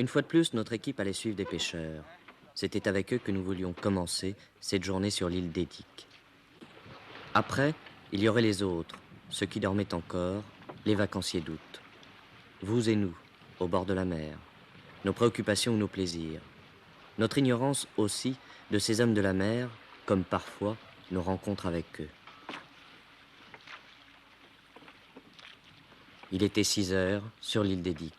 Une fois de plus, notre équipe allait suivre des pêcheurs. C'était avec eux que nous voulions commencer cette journée sur l'île d'Édic. Après, il y aurait les autres, ceux qui dormaient encore, les vacanciers d'août. Vous et nous, au bord de la mer, nos préoccupations ou nos plaisirs. Notre ignorance aussi de ces hommes de la mer, comme parfois nos rencontres avec eux. Il était 6 heures sur l'île d'Édic.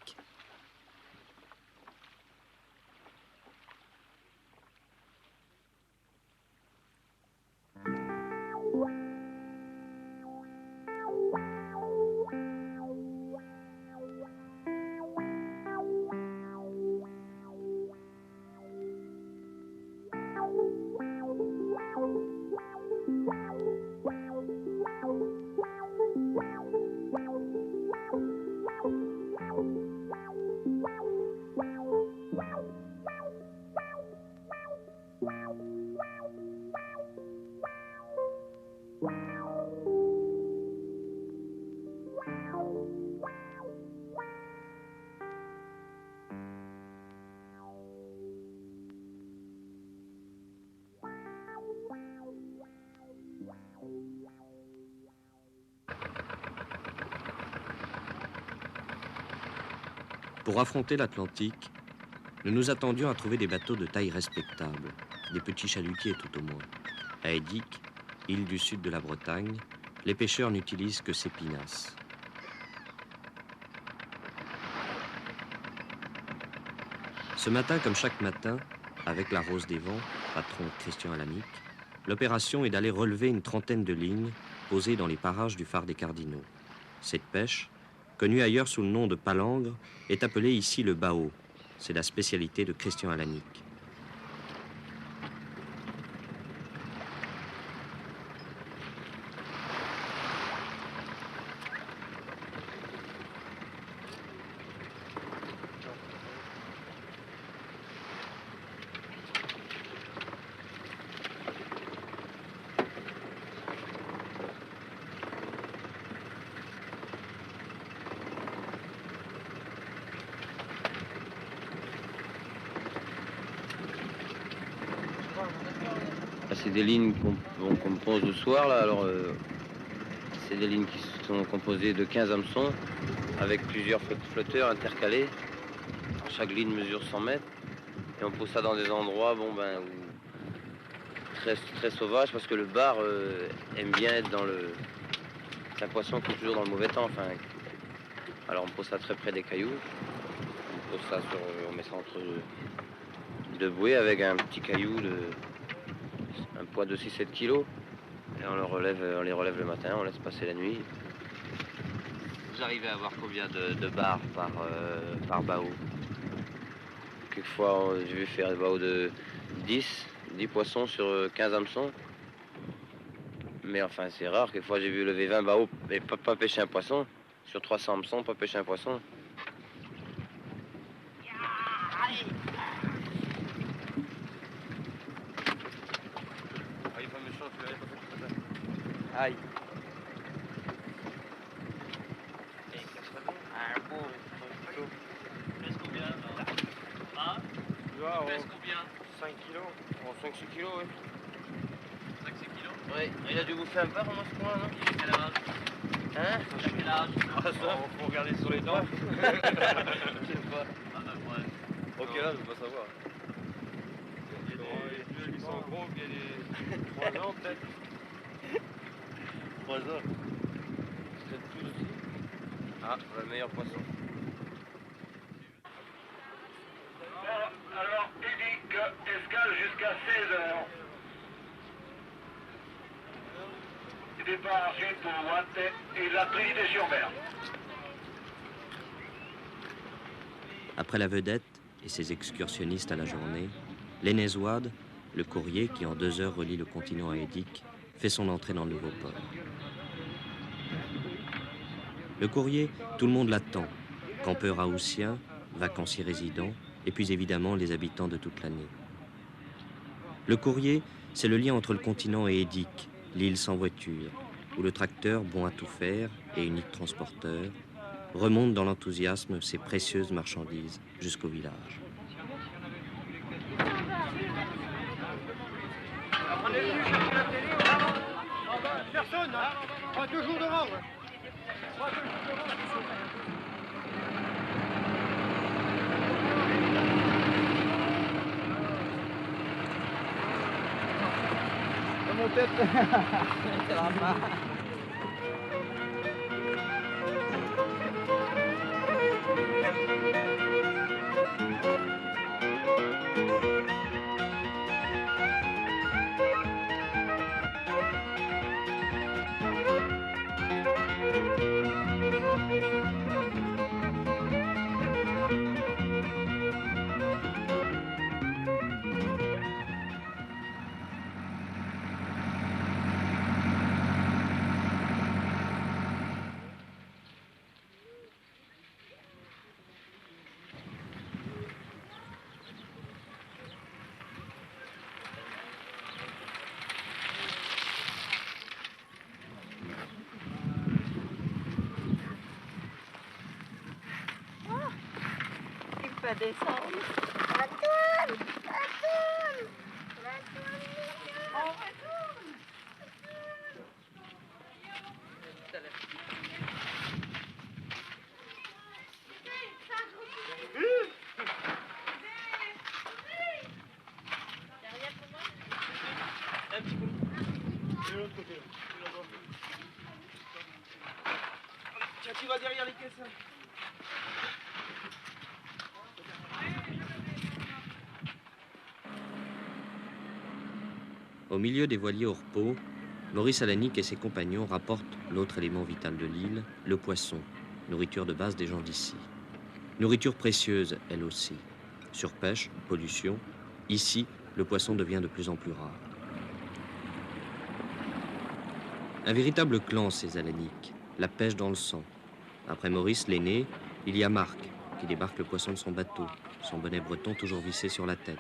Pour affronter l'Atlantique, nous nous attendions à trouver des bateaux de taille respectable, des petits chalutiers tout au moins. À Édic, île du sud de la Bretagne, les pêcheurs n'utilisent que ces pinasses. Ce matin, comme chaque matin, avec la Rose des Vents, patron Christian Alamic, l'opération est d'aller relever une trentaine de lignes posées dans les parages du phare des Cardinaux. Cette pêche, connue ailleurs sous le nom de palangre, est appelée ici le bao. C'est la spécialité de Christian Alamic. C'est des lignes qu'on me pose le soir, là. Alors, c'est des lignes qui sont composées de 15 hameçons avec plusieurs flotteurs intercalés. Chaque ligne mesure 100 mètres. Et on pose ça dans des endroits très, très sauvages parce que le bar aime bien être dans le... C'est un poisson qui est toujours dans le mauvais temps. Enfin, alors on pose ça très près des cailloux. On met ça entre deux bouées avec un petit caillou un poids de 6-7 kilos. Et on les relève le matin, on laisse passer la nuit. Vous arrivez à avoir combien de bars par bao? Quelquefois, j'ai vu faire des baos de 10 poissons sur 15 hameçons. Mais enfin, c'est rare. Quelquefois, j'ai vu lever 20 baos et pas pêcher un poisson. Sur 300 hameçons, pas pêcher un poisson. Aïe. Pèse combien? Hein? Pèse combien? 5 kilos. 5-6 kilos, oui. 5-6 kilos? Oui, il a dû bouffer un peu pendant ce point, non? Il a quel âge? Hein? Il a quel âge? Ah, ça, faut regarder sur les dents. Je sais pas. Ah bah ouais. Ok, là, je veux pas savoir. Il y a des vieux qui sont gros, il y a des 3 ans peut-être. 3 ans. C'est plus aussi. Ah, le meilleur poisson. Alors, Édic, escale jusqu'à 16 heures. Départ ensuite pour Ouate et la Trinité-sur-Mer. Après la vedette et ses excursionnistes à la journée, l'Eneswad, le courrier qui en 2 heures relie le continent à Édic, fait son entrée dans le nouveau port. Le courrier, tout le monde l'attend. Campeurs haussiens, vacanciers résidents, et puis évidemment les habitants de toute l'année. Le courrier, c'est le lien entre le continent et Édic, l'île sans voiture, où le tracteur, bon à tout faire et unique transporteur, remonte dans l'enthousiasme ses précieuses marchandises jusqu'au village. On est venu chercher la télé, personne, hein. Pas 2 jours de rang, ouais. Pas 2 jours de rang. Dans mon tête. C'est la main. Pas descendre. Retourne, retourne, retourne. On retourne. Un petit peu. De l'autre côté, là. Tiens, tu vas derrière les caisses. Au milieu des voiliers au repos, Maurice Alanic et ses compagnons rapportent l'autre élément vital de l'île, le poisson, nourriture de base des gens d'ici. Nourriture précieuse, elle aussi. Surpêche, pollution. Ici, le poisson devient de plus en plus rare. Un véritable clan, ces Alanic, la pêche dans le sang. Après Maurice l'aîné, il y a Marc, qui débarque le poisson de son bateau, son bonnet breton toujours vissé sur la tête.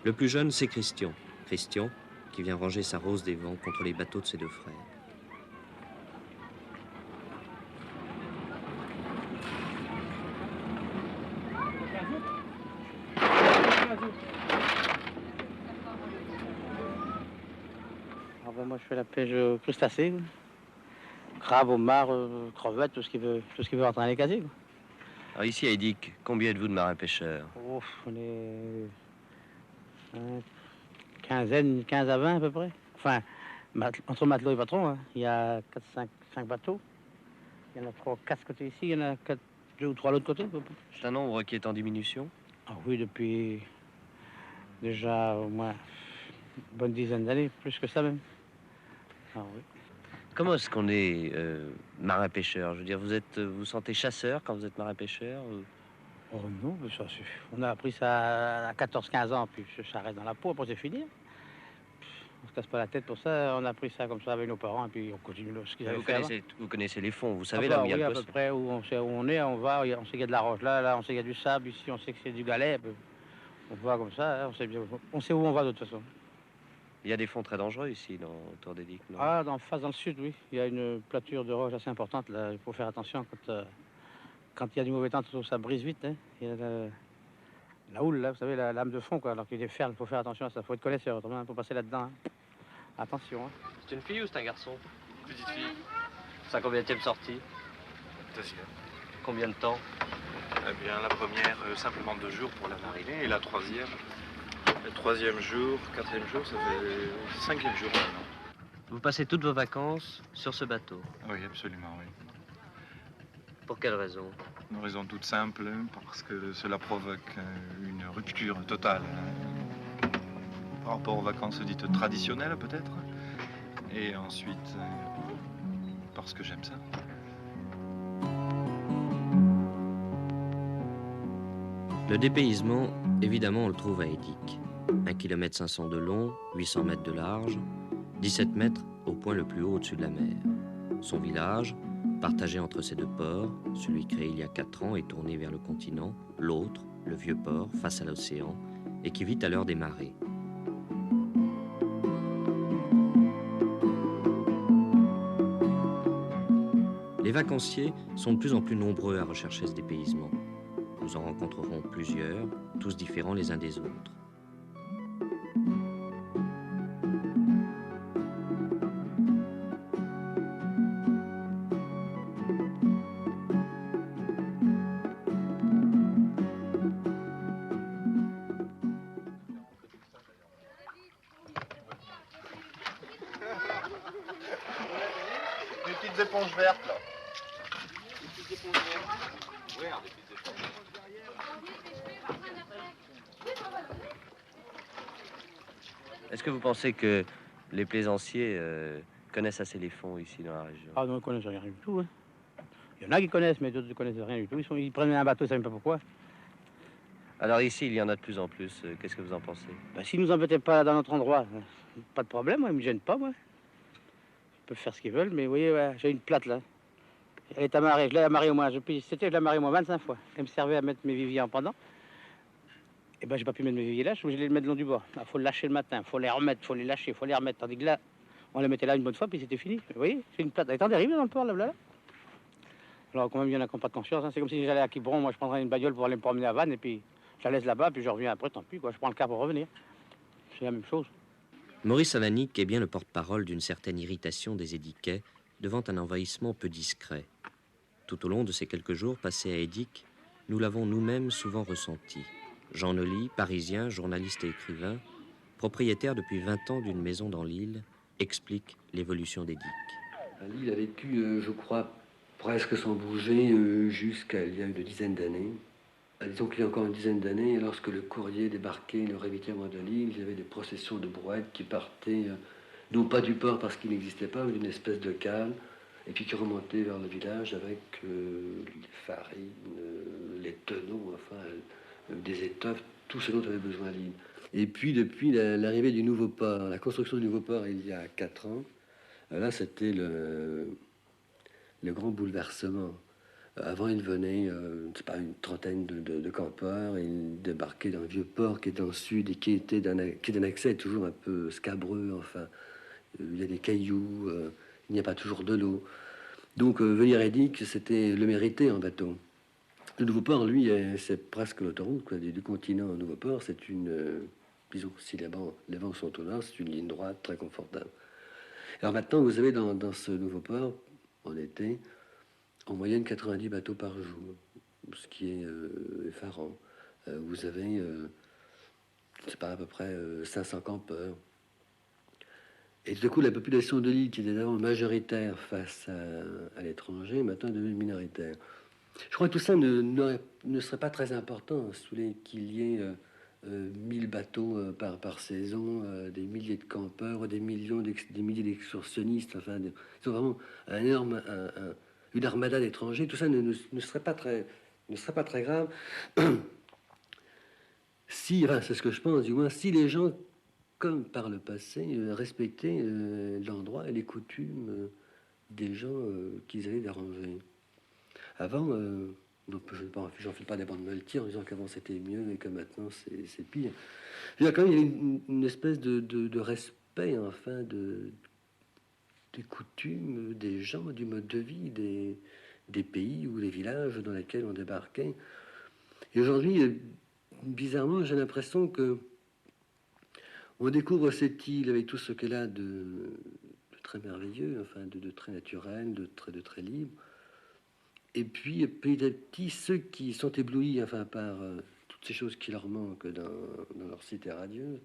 Le plus jeune, c'est Christian. Christian, qui vient ranger sa rose des vents contre les bateaux de ses 2 frères. Alors ben, moi je fais la pêche aux crustacés, quoi. Crabe, homard, crevettes, tout ce qui veut rentrer dans les casiers, quoi. Alors ici à Edic, combien êtes-vous de marins-pêcheurs? Oh, on est quinzaine, 15 à 20 à peu près. Enfin, entre matelots et patrons, hein. Il y a 5 bateaux. Il y en a 3, 4 côtés ici, il y en a 2 ou 3 de l'autre côté. C'est un nombre qui est en diminution? Ah oui, depuis déjà au moins une bonne dizaine d'années, plus que ça même. Ah oui. Comment est-ce qu'on est marin-pêcheur? Je veux dire, vous sentez chasseur quand vous êtes marin-pêcheur? Oh non, mais ça, on a appris ça à 14-15 ans, puis ça reste dans la peau, après c'est fini. On se casse pas la tête pour ça, on a appris ça comme ça avec nos parents, et puis on continue ce qu'ils avaient fait. Vous connaissez les fonds, vous savez Ah là bah où il y a oui, le à peu poisson. près où on sait où on est, on va, on sait qu'il y a de la roche là, on sait qu'il y a du sable, ici on sait que c'est du galet. On voit comme ça, hein, on sait où on va de toute façon. Il y a des fonds très dangereux ici, autour d'Edic, non? Ah, face dans le sud, oui. Il y a une plature de roche assez importante, là. Il faut faire attention quand il y a du mauvais temps, ça brise vite. Hein. Il y a la houle, là, vous savez, la lame de fond, quoi. Alors qu'il y a des fers, il faut faire attention à ça. Il faut être connaisseur, autrement, il faut passer là-dedans. Hein. Attention. Hein. C'est une fille ou c'est un garçon? Petite fille. C'est la combienième sortie? Deuxième. Combien de temps? Eh bien, la première, simplement 2 jours pour la mariner, et la troisième, le 3e jour, 4e jour, ça fait 5e jour maintenant. Vous passez toutes vos vacances sur ce bateau? Oui, absolument, oui. Pour quelle raison? Une raison toute simple, parce que cela provoque une rupture totale par rapport aux vacances dites traditionnelles, peut-être. Et ensuite, parce que j'aime ça. Le dépaysement, évidemment, on le trouve à Edic. 1,5 km de long, 800 mètres de large, 17 mètres au point le plus haut au-dessus de la mer. Son village, partagé entre ces 2 ports, celui créé il y a 4 ans et tourné vers le continent, l'autre, le vieux port, face à l'océan, et qui vit à l'heure des marées. Les vacanciers sont de plus en plus nombreux à rechercher ce dépaysement. Nous en rencontrerons plusieurs, tous différents les uns des autres. Des petites éponges vertes là. Est-ce que vous pensez que les plaisanciers connaissent assez les fonds ici dans la région? Ah non, ils ne connaissent rien du tout. Hein. Il y en a qui connaissent, mais d'autres ne connaissent rien du tout. Ils prennent un bateau, ils ne savent même pas pourquoi. Alors ici, il y en a de plus en plus. Qu'est-ce que vous en pensez? Ben, s'ils ne nous embêtaient pas dans notre endroit, pas de problème, moi, ils ne me gênent pas, moi. Ils peuvent faire ce qu'ils veulent, mais vous voyez, ouais, j'ai une plate là. Elle est amarrée, je l'ai amarrée au moins, je l'ai amarrée au moins 25 fois. Elle me servait à mettre mes viviers en pendant. Et ben j'ai pas pu mettre mes viviers là, je suis obligé de les mettre le long du bord. Il faut le lâcher le matin, il faut les remettre, il faut les lâcher, il faut les remettre. Tandis que là, on les mettait là une bonne fois, puis c'était fini. Vous voyez, j'ai une plate. Elle est en dérive dans le port, là. Alors quand même, il y en a qui n'ont pas de conscience. Hein. C'est comme si j'allais à Quiberon, moi je prendrais une bagnole pour aller me promener à Vannes, et puis je la laisse là-bas, puis je reviens après, tant pis, quoi. Je prends le car pour revenir. C'est la même chose. Maurice Avanic est bien le porte-parole d'une certaine irritation des Édiquais devant un envahissement peu discret. Tout au long de ces quelques jours passés à Édic, nous l'avons nous-mêmes souvent ressenti. Jean Nolly, parisien, journaliste et écrivain, propriétaire depuis 20 ans d'une maison dans l'île, explique l'évolution d'Édic. L'île a vécu, je crois, presque sans bouger jusqu'à il y a une dizaine d'années. Disons qu'il y a encore une dizaine d'années, lorsque le courrier débarquait le ravitaillement de l'île, il y avait des processions de brouettes qui partaient, non pas du port parce qu'il n'existait pas, mais d'une espèce de cale, et puis qui remontaient vers le village avec les farines, les tonneaux, enfin, des étoffes, tout ce dont avait besoin l'île. Et puis, depuis l'arrivée du nouveau port, la construction du nouveau port il y a 4 ans, là, c'était le grand bouleversement. Avant, il venait, c'est pas une trentaine de campeurs, ils débarquaient dans le vieux port qui est dans le sud et qui était d'un accès toujours un peu scabreux, enfin, il y a des cailloux, il n'y a pas toujours de l'eau. Donc, venir à Édic, c'était le mériter en bateau. Le nouveau port, lui, c'est presque l'autoroute, quoi, du continent au nouveau port, c'est une, disons, si les vents sont au nord, c'est une ligne droite très confortable. Alors maintenant, vous avez dans ce nouveau port, en été, en moyenne 90 bateaux par jour, ce qui est effarant. Vous avez, c'est pas à peu près 500 campeurs. Et du coup, la population de l'île, qui était avant majoritaire face à l'étranger, maintenant est devenue minoritaire. Je crois que tout ça ne serait pas très important, qu'il y ait 1000 bateaux par saison, des milliers de campeurs, des milliers d'excursionnistes, enfin, c'est vraiment un énorme... une armada d'étrangers, tout ça ne serait pas très grave si, enfin, c'est ce que je pense du moins, si les gens, comme par le passé, respectaient l'endroit et les coutumes des gens qu'ils allaient déranger. Avant, j'en fais pas des bandes muletiers en disant qu'avant c'était mieux et que maintenant c'est pire. Il y a quand même une espèce de respect, enfin, des coutumes, des gens, du mode de vie, des pays ou des villages dans lesquels on débarquait. Et aujourd'hui, bizarrement, j'ai l'impression que on découvre cette île avec tout ce qu'elle a de très merveilleux, enfin, de très naturel, de très libre. Et puis, petit à petit, ceux qui sont éblouis, enfin, par toutes ces choses qui leur manquent dans leur cité radieuse,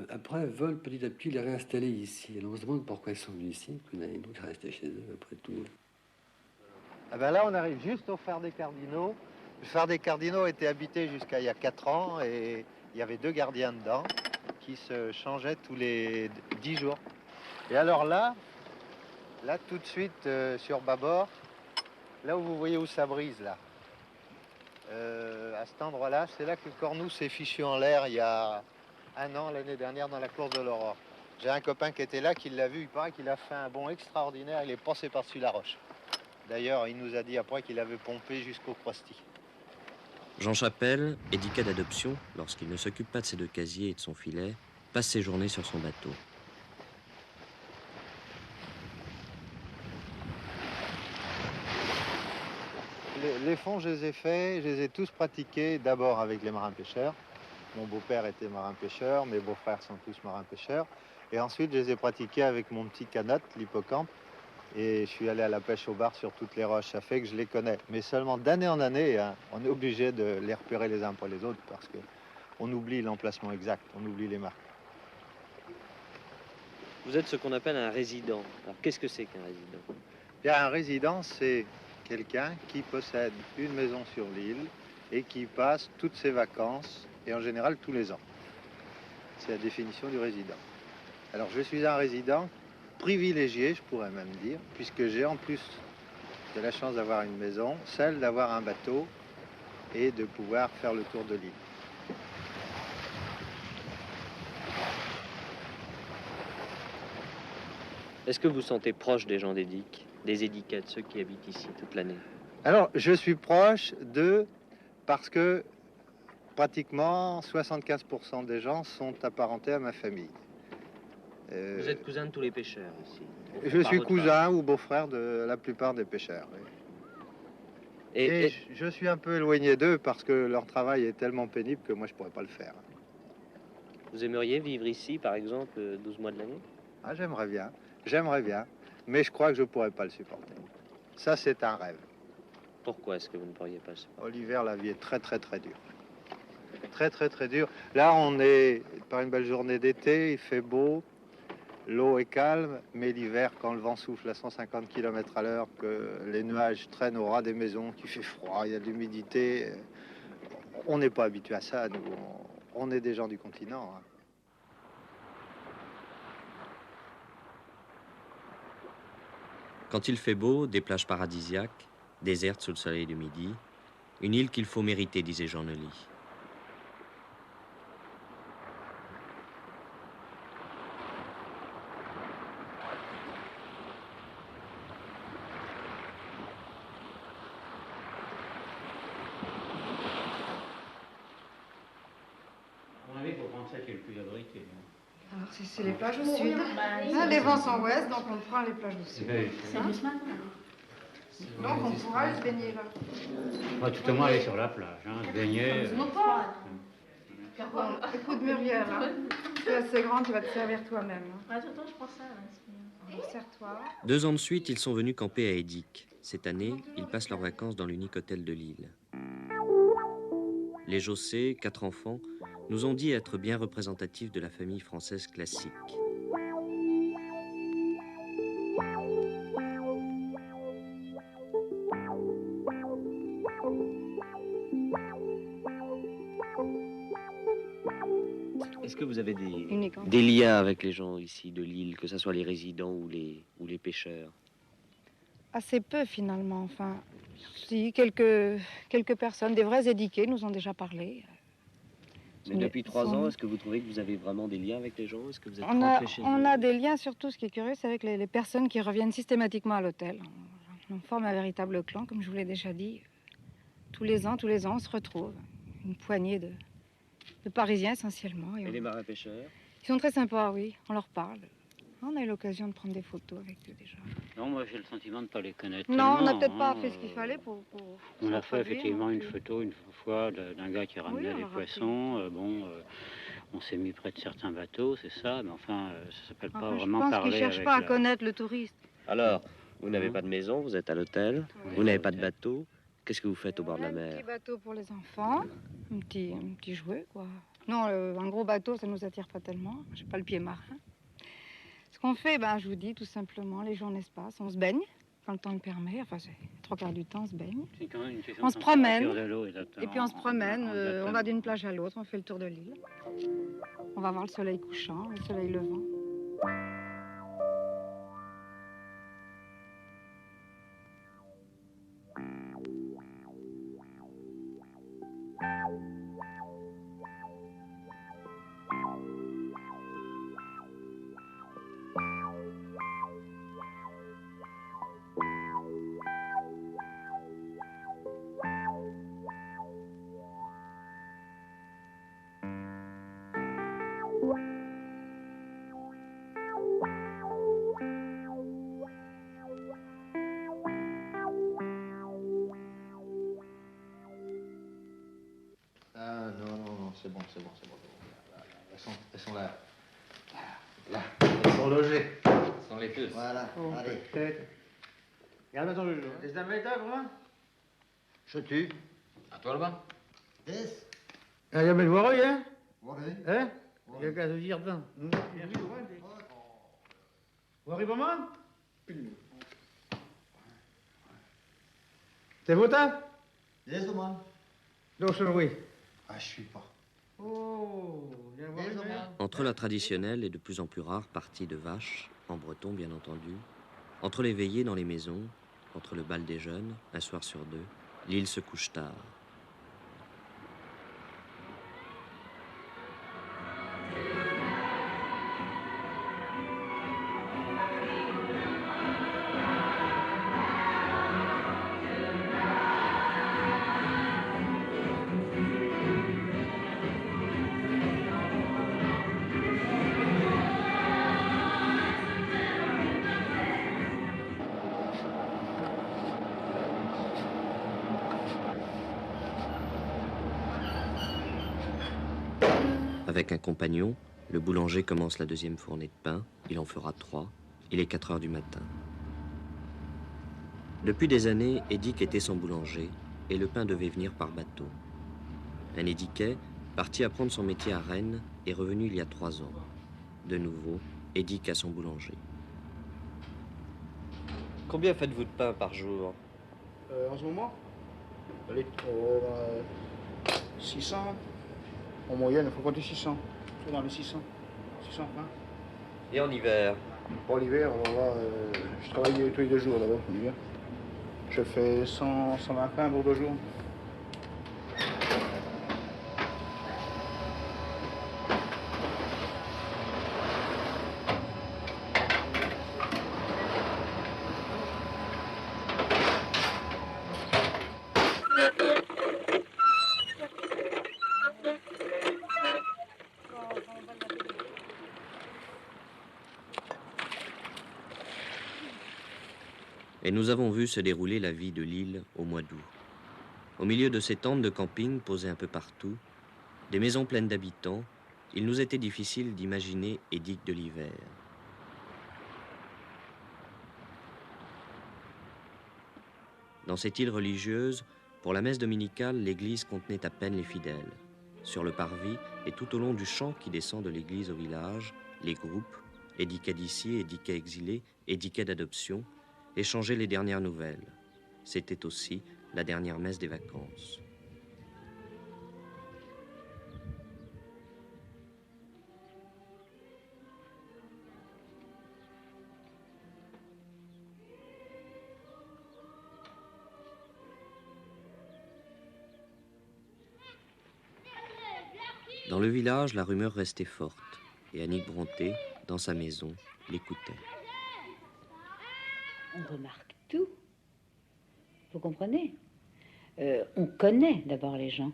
après, veulent petit à petit les réinstaller ici. Alors on se demande pourquoi ils sont venus ici, puis donc ils restaient chez eux, après tout. Ah ben là, on arrive juste au phare des Cardinaux. Le phare des Cardinaux était habité jusqu'à il y a 4 ans, et il y avait 2 gardiens dedans qui se changeaient tous les 10 jours. Et alors là tout de suite, sur bâbord, là où vous voyez où ça brise, là, à cet endroit-là, c'est là que le Cornou s'est fichu en l'air il y a 1 an, l'année dernière, dans la course de l'Aurore. J'ai un copain qui était là, qui l'a vu, il paraît qu'il a fait un bond extraordinaire, il est passé par-dessus la roche. D'ailleurs, il nous a dit après qu'il avait pompé jusqu'au crosti. Jean Chapelle, édicat d'adoption, lorsqu'il ne s'occupe pas de ses 2 casiers et de son filet, passe ses journées sur son bateau. Les fonds, je les ai faits, je les ai tous pratiqués d'abord avec les marins-pêcheurs. Mon beau-père était marin-pêcheur, mes beaux-frères sont tous marins-pêcheurs. Et ensuite, je les ai pratiqués avec mon petit canot, l'hippocampe. Et je suis allé à la pêche au bar sur toutes les roches. Ça fait que je les connais. Mais seulement d'année en année, hein, on est obligé de les repérer les uns après les autres parce qu'on oublie l'emplacement exact, on oublie les marques. Vous êtes ce qu'on appelle un résident. Alors qu'est-ce que c'est qu'un résident? Bien, un résident, c'est quelqu'un qui possède une maison sur l'île et qui passe toutes ses vacances, et en général tous les ans. C'est la définition du résident. Alors je suis un résident privilégié, je pourrais même dire, puisque j'ai en plus de la chance d'avoir une maison, celle d'avoir un bateau et de pouvoir faire le tour de l'île. Est-ce que vous vous sentez proche des gens d'Édic, des édiquettes, ceux qui habitent ici toute l'année? Alors je suis proche d'eux parce que pratiquement 75% des gens sont apparentés à ma famille. Vous êtes cousin de tous les pêcheurs ici? Je suis cousin ou beau-frère de la plupart des pêcheurs. Oui. Et je suis un peu éloigné d'eux parce que leur travail est tellement pénible que moi je ne pourrais pas le faire. Vous aimeriez vivre ici, par exemple, 12 mois de l'année? Ah, j'aimerais bien, mais je crois que je ne pourrais pas le supporter. Ça, c'est un rêve. Pourquoi est-ce que vous ne pourriez pas le supporter? L'hiver, la vie est très dure. Très dure. Là, on est par une belle journée d'été, il fait beau. L'eau est calme, mais l'hiver, quand le vent souffle à 150 km à l'heure, que les nuages traînent au ras des maisons, qu'il fait froid, il y a de l'humidité, on n'est pas habitué à ça, nous. On est des gens du continent. Hein. Quand il fait beau, des plages paradisiaques, désertes sous le soleil du midi, une île qu'il faut mériter, disait Jean Neuly. Alors c'est les plages au sud. Ah, les vents sont ouest, donc on prend les plages du sud. C'est du matin. Donc on pourra aller se baigner là. Ouais, tout au moins aller sur la plage, hein, se baigner. Bon, écoute Muriel, hein. Tu es assez grande, tu vas te servir toi-même. Hein. Attends, je prends ça. Là, sers-toi. 2 ans de suite, ils sont venus camper à Édic. Cette année, ils passent leurs vacances dans l'unique hôtel de l'île. Les Jossé, 4 enfants, nous ont dit être bien représentatifs de la famille française classique. Est-ce que vous avez des liens avec les gens ici de l'île, que ce soit les résidents ou les pêcheurs? Assez peu finalement, enfin. Si, quelques personnes, des vrais édiqués nous ont déjà parlé. Mais depuis 3 ans, est-ce que vous trouvez que vous avez vraiment des liens avec les gens? Est-ce que vous êtes on a des liens, surtout ce qui est curieux, c'est avec les personnes qui reviennent systématiquement à l'hôtel. On forme un véritable clan, comme je vous l'ai déjà dit. Tous les ans, on se retrouve. Une poignée de Parisiens essentiellement. Et les marins-pêcheurs? Ils sont très sympas, oui. On leur parle. On a eu l'occasion de prendre des photos avec eux déjà. Non, moi j'ai le sentiment de ne pas les connaître. Non, on n'a peut-être pas fait ce qu'il fallait pour on a fait effectivement une photo une fois d'un gars qui ramenait des poissons. On s'est mis près de certains bateaux, c'est ça, mais enfin, ça s'appelle pas vraiment parler. Je pense qu'ils ne cherchent pas à connaître le touriste. Alors, vous n'avez pas de maison, vous êtes à l'hôtel, vous n'avez pas de bateau. Qu'est-ce que vous faites au bord de la mer? Un petit bateau pour les enfants, un petit jouet, quoi. Non, un gros bateau, ça ne nous attire pas tellement. J'ai pas le pied marin. Ce qu'on fait, je vous dis tout simplement, les jours n'est-ce pas, on se baigne quand le temps le permet. Enfin, c'est 3/4 du temps, on se baigne. On se promène. Et puis on se promène. On va d'une plage à l'autre, on fait le tour de l'île. On va voir le soleil couchant, le soleil levant. c'est bon. Elles sont là. Là. Elles sont logées. Ce sont les puces. Voilà. Oh, Allez. peut-être. Regarde ton jeu. Est-ce que tu as vraiment? Je tue. À toi le banc. Yes. Il y a belle voirie, hein? Oui. Hein? Il y a qu'à se dire dedans. Voirie pour moi? C'est beau, ça? Yes, moi. Donc, oui. Ah, je suis pas. Oh, bien voir. Entre la traditionnelle et de plus en plus rare partie de vaches, en breton bien entendu, entre les veillées dans les maisons, entre le bal des jeunes, un soir sur deux, l'île se couche tard. Avec un compagnon, le boulanger commence la deuxième fournée de pain. Il en fera 3. Il est 4 heures du matin. Depuis des années, Édic était son boulanger et le pain devait venir par bateau. Un Édiquais, parti apprendre son métier à Rennes, est revenu il y a 3 ans. De nouveau, Édic a son boulanger. Combien faites-vous de pain par jour? En ce moment, 600. En moyenne, il faut compter 600. C'est dans les 600. 600 pains. Et en hiver? Pour l'hiver, je travaille tous les 2 jours là-bas, l'hiver. Je fais 120 pains pour 2 jours. Et nous avons vu se dérouler la vie de l'île au mois d'août. Au milieu de ces tentes de camping posées un peu partout, des maisons pleines d'habitants, il nous était difficile d'imaginer Édic de l'hiver. Dans cette île religieuse, pour la messe dominicale, l'église contenait à peine les fidèles. Sur le parvis et tout au long du champ qui descend de l'église au village, les groupes, édiquets d'ici, édiquets exilés, édiquets d'adoption, échanger les dernières nouvelles. C'était aussi la dernière messe des vacances. Dans le village, la rumeur restait forte, et Annick Bronté, dans sa maison, l'écoutait. On remarque tout. Vous comprenez? On connaît d'abord les gens.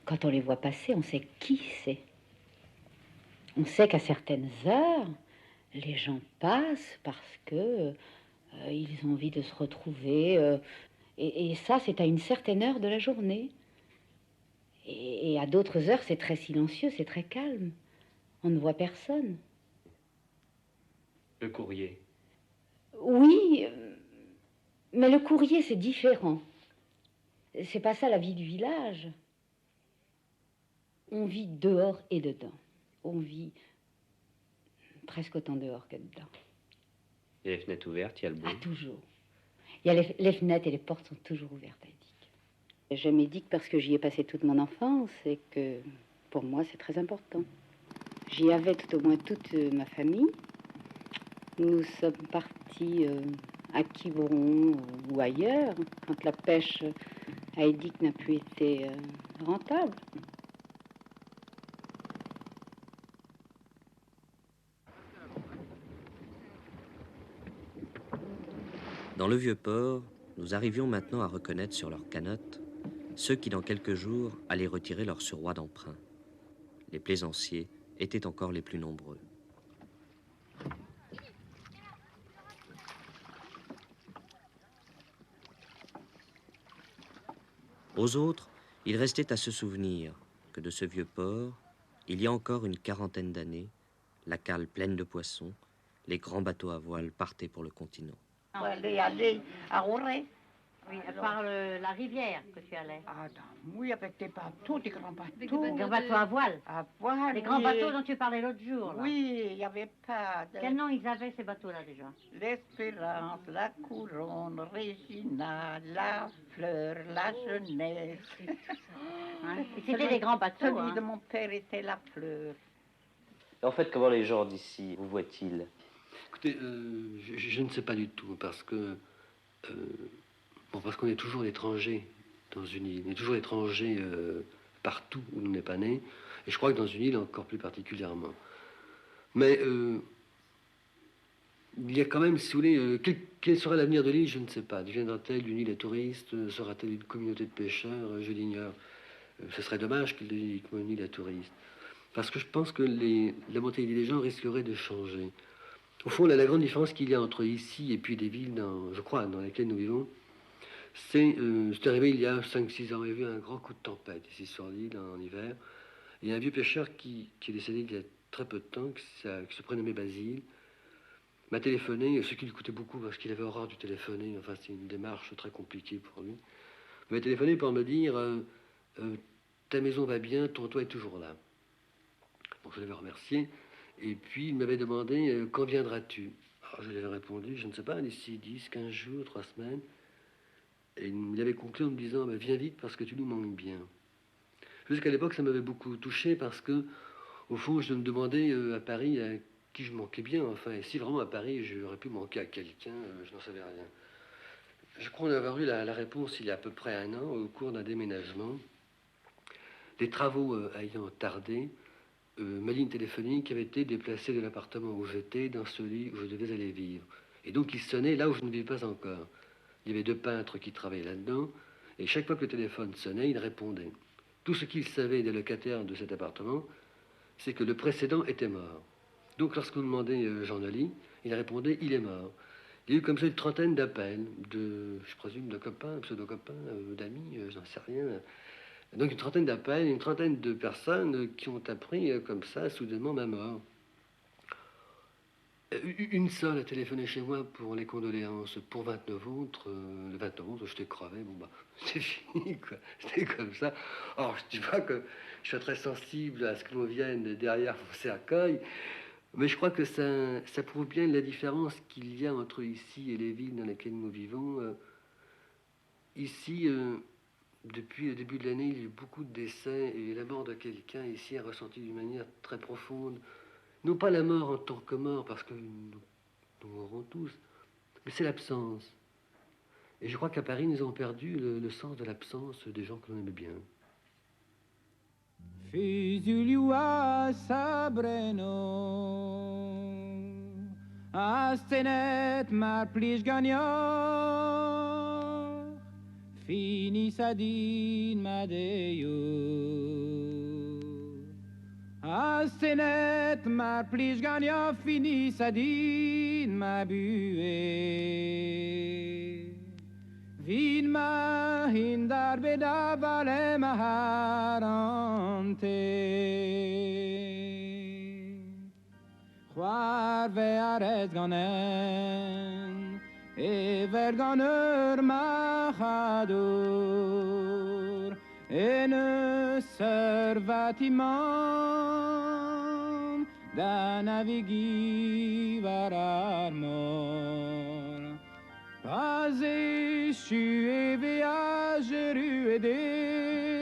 Quand on les voit passer, on sait qui c'est. On sait qu'à certaines heures, les gens passent parce que ils ont envie de se retrouver. Et ça, c'est à une certaine heure de la journée. Et à d'autres heures, c'est très silencieux, c'est très calme. On ne voit personne. Le courrier. Oui, mais le courrier, c'est différent. C'est pas ça la vie du village. On vit dehors et dedans. On vit presque autant dehors que dedans. Il y a les fenêtres ouvertes, il y a le bruit. Ah, toujours. Il y a les fenêtres et les portes sont toujours ouvertes à Édic. Je m'édique parce que j'y ai passé toute mon enfance et que pour moi, c'est très important. J'y avais tout au moins toute ma famille. Nous sommes partis à Quiberon ou ailleurs, quand la pêche à Édic n'a plus été rentable. Dans le vieux port, nous arrivions maintenant à reconnaître sur leurs canottes ceux qui, dans quelques jours, allaient retirer leur surroi d'emprunt. Les plaisanciers étaient encore les plus nombreux. Aux autres, il restait à se souvenir que de ce vieux port, il y a encore une quarantaine d'années, la cale pleine de poissons, les grands bateaux à voile partaient pour le continent. Aller à Auray. Oui, par la rivière que tu allais. Ah, oui, avec des bateaux, des grands bateaux. Des grands bateaux à voile. À voile. Les grands bateaux dont tu parlais l'autre jour. Là. Oui, il n'y avait pas de... Quel nom ils avaient, ces bateaux-là, déjà? L'Espérance, la Couronne, Régina, la Fleur, la Jeunesse. Hein? C'était des grands bateaux. Celui de mon père était la Fleur. En fait, comment les gens d'ici vous voient-ils? Écoutez, je ne sais pas du tout, parce que... parce qu'on est toujours étranger dans une île. On est toujours étranger partout où on n'est pas né. Et je crois que dans une île encore plus particulièrement. Mais il y a quand même, si vous voulez, quel sera l'avenir de l'île, je ne sais pas. Deviendra-t-elle une île à touristes? Sera-t-elle une communauté de pêcheurs? Je l'ignore. Ce serait dommage qu'elle devienne une île à touristes. Parce que je pense que la mentalité des gens risquerait de changer. Au fond, la grande différence qu'il y a entre ici et puis des villes, je crois, dans lesquelles nous vivons, c'est arrivé il y a 5-6 ans. Il y a eu un grand coup de tempête ici sur l'île en hiver. Il y a un vieux pêcheur qui est décédé il y a très peu de temps, qui se prénommait Basile, m'a téléphoné, ce qui lui coûtait beaucoup parce qu'il avait horreur du téléphoner. Enfin, c'est une démarche très compliquée pour lui. Il m'a téléphoné pour me dire ta maison va bien, ton toit est toujours là. Bon, je l'avais remercié. Et puis, il m'avait demandé quand viendras-tu? Alors, je lui avais répondu, je ne sais pas, d'ici 10, 15 jours, 3 semaines. Et il avait conclu en me disant viens vite parce que tu nous manques bien. Jusqu'à l'époque, ça m'avait beaucoup touché parce que, au fond, je me demandais à Paris à qui je manquais bien. Enfin, et si vraiment à Paris, j'aurais pu manquer à quelqu'un, je n'en savais rien. Je crois en avoir eu la réponse il y a à peu près 1 an, au cours d'un déménagement. Les travaux ayant tardé, ma ligne téléphonique avait été déplacée de l'appartement où j'étais dans celui où je devais aller vivre. Et donc, il sonnait là où je ne vivais pas encore. Il y avait 2 peintres qui travaillaient là-dedans, et chaque fois que le téléphone sonnait, il répondait. Tout ce qu'il savait des locataires de cet appartement, c'est que le précédent était mort. Donc, lorsqu'on demandait Jean Nolly, il répondait « il est mort ». Il y a eu comme ça une trentaine d'appels, je présume, de copains, pseudo-copains, d'amis, je n'en sais rien. Donc, une trentaine d'appels, une trentaine de personnes qui ont appris comme ça, soudainement, ma mort. Une seule a téléphoné chez moi pour les condoléances. Pour 29 autres, le 29 autres, j'étais crevé. Bon, bah, c'est fini, quoi. C'était comme ça. Alors, je dis pas que je suis très sensible à ce que l'on vienne derrière mon cercueil, mais je crois que ça prouve bien la différence qu'il y a entre ici et les villes dans lesquelles nous vivons. Ici, depuis le début de l'année, il y a eu beaucoup de décès et la mort de quelqu'un ici est ressentie d'une manière très profonde. Non pas la mort en tant que mort, parce que nous mourrons tous, mais c'est l'absence. Et je crois qu'à Paris, nous avons perdu le sens de l'absence des gens que l'on aimait bien. Fizuliua sabreno Astenet mar plish ganyor Fini sadin madeyo Astenet mar plish ganyor Fini sadin ma buée Vin ma hindar beda vale maharante Chwar ve aret ganen E ver ganer machadur E ne servatimam Da navigi varar mor Pas échu et viageru et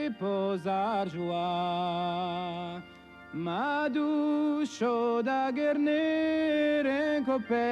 déposar joie Ma douche da guerner en coperissa